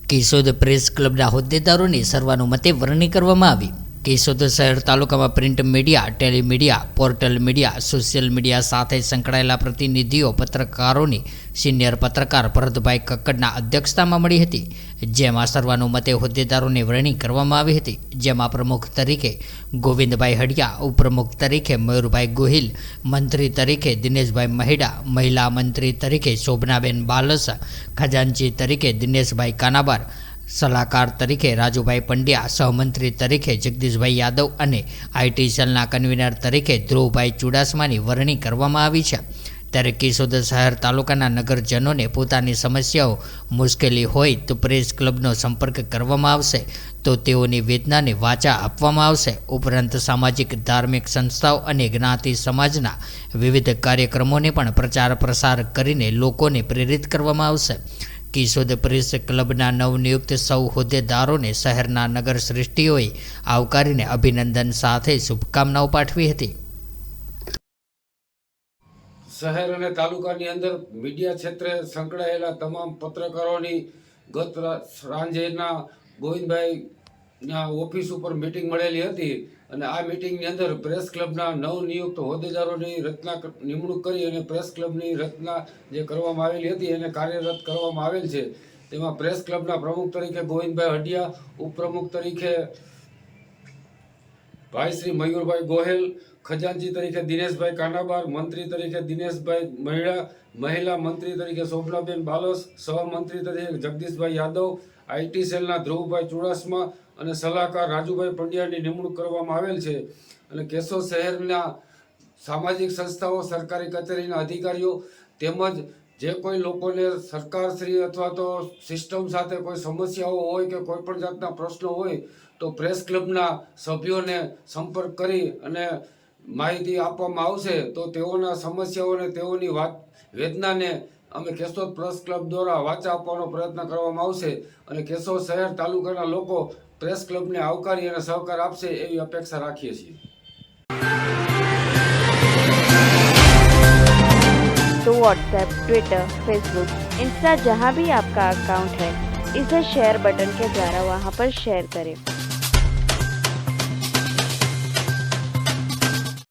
Keshod press ક્લબના હોદ્દેદારોની સર્વાનુમતે વરણી કરવામાં આવી। કેશોદ શહેર તાલુકામાં print media, telemedia, portal media, social media સાથે સંકળાયેલા પ્રતિનિધિઓ પત્રકારોની સિનિયર પત્રકાર ભરતભાઈ કક્કડના અધ્યક્ષતામાં મળી હતી, જેમાં સર્વાનુમતે હોદ્દેદારોની વરણી કરવામાં આવી હતી। જેમાં પ્રમુખ તરીકે ગોવિંદભાઈ હડિયા, ઉપપ્રમુખ તરીકે મયુરભાઈ ગોહિલ, મંત્રી તરીકે દિનેશભાઈ મહેડા, મહિલા મંત્રી તરીકે શોભનાબેન બાલસ, ખજાનચી તરીકે દિનેશભાઈ કાનાબાર, સલાહકાર તરીકે રાજુભાઈ પંડ્યા, સહમંત્રી તરીકે જગદીશભાઈ યાદવ અને આઈટી સેલના કન્વીનર તરીકે ધ્રુવભાઈ ચુડાસમાની વરણી કરવામાં આવી છે। ત્યારે કેશોદ શહેર તાલુકાના નગરજનોને પોતાની સમસ્યાઓ, મુશ્કેલી હોય તો પ્રેસ ક્લબનો સંપર્ક કરવામાં આવશે, તો તેઓની વેદનાને વાચા આપવામાં આવશે। ઉપરાંત સામાજિક ધાર્મિક સંસ્થાઓ અને જ્ઞાતિ સમાજના વિવિધ કાર્યક્રમોને પણ પ્રચાર પ્રસાર કરીને લોકોને પ્રેરિત કરવામાં આવશે। કેશોદ પ્રેસ ક્લબના નવનિયુક્ત સૌ હોદ્દેદારોને શહેરના નગર શ્રેષ્ઠીઓએ આવકારીને અભિનંદન સાથે શુભકામનાઓ પાઠવી હતી। શહેર અને તાલુકાની અંદર મીડિયા ક્ષેત્રે સંકળાયેલા તમામ પત્રકારોની ગત સાંજેના ગોવિંદભાઈના ઓફિસ ઉપર મિટિંગ મળેલી હતી અને આ મિટિંગની અંદર પ્રેસ ક્લબના નવનિયુક્ત હોદ્દેદારોની નિમણૂક કરી અને પ્રેસ ક્લબની રચના જે કરવામાં આવેલી હતી એને કાર્યરત કરવામાં આવેલ છે। તેમાં પ્રેસ ક્લબના પ્રમુખ તરીકે ગોવિંદભાઈ હડિયા, ઉપપ્રમુખ તરીકે ભાઈ શ્રી મયુરભાઈ ગોહેલ, ખજાનચી તરીકે દિનેશભાઈ કાનાબાર, મંત્રી તરીકે દિનેશભાઈ મહેડા, મહિલા મંત્રી તરીકે શોભનાબેન બાલસ, સહમંત્રી તરીકે જગદીશભાઈ યાદવ, આઈટી સેલના ધ્રુવભાઈ ચુડાસમા અને સલાહકાર રાજુભાઈ પંડ્યાની નિમણૂક કરવામાં આવેલ છે। અને કેશોદ શહેરના સામાજિક સંસ્થાઓ, સરકારી કચેરીના અધિકારીઓ તેમજ જે કોઈ લોકોને સરકારશ્રી અથવા તો સિસ્ટમ સાથે કોઈ સમસ્યાઓ હોય કે કોઈ પણ જાતના પ્રશ્નો હોય તો પ્રેસ ક્લબના સભ્યોને સંપર્ક કરી અને માહિતી આપવામાં આવશે, તો તેઓના સમસ્યાઓને તેઓની વેદનાને અમે કેશોદ પ્રેસ ક્લબ દ્વારા વાચા આપવાનો પ્રયત્ન કરવામાં આવશે અને કેશોદ શહેર તાલુકાના લોકો પ્રેસ ક્લબને આવકારી અને સહકાર આપશે એવી અપેક્ષા રાખીએ છીએ। तो व्हाट्सएप, ट्विटर, फेसबुक, इंस्टा जहाँ भी आपका अकाउंट है, इसे शेयर बटन के द्वारा वहाँ पर शेयर करें।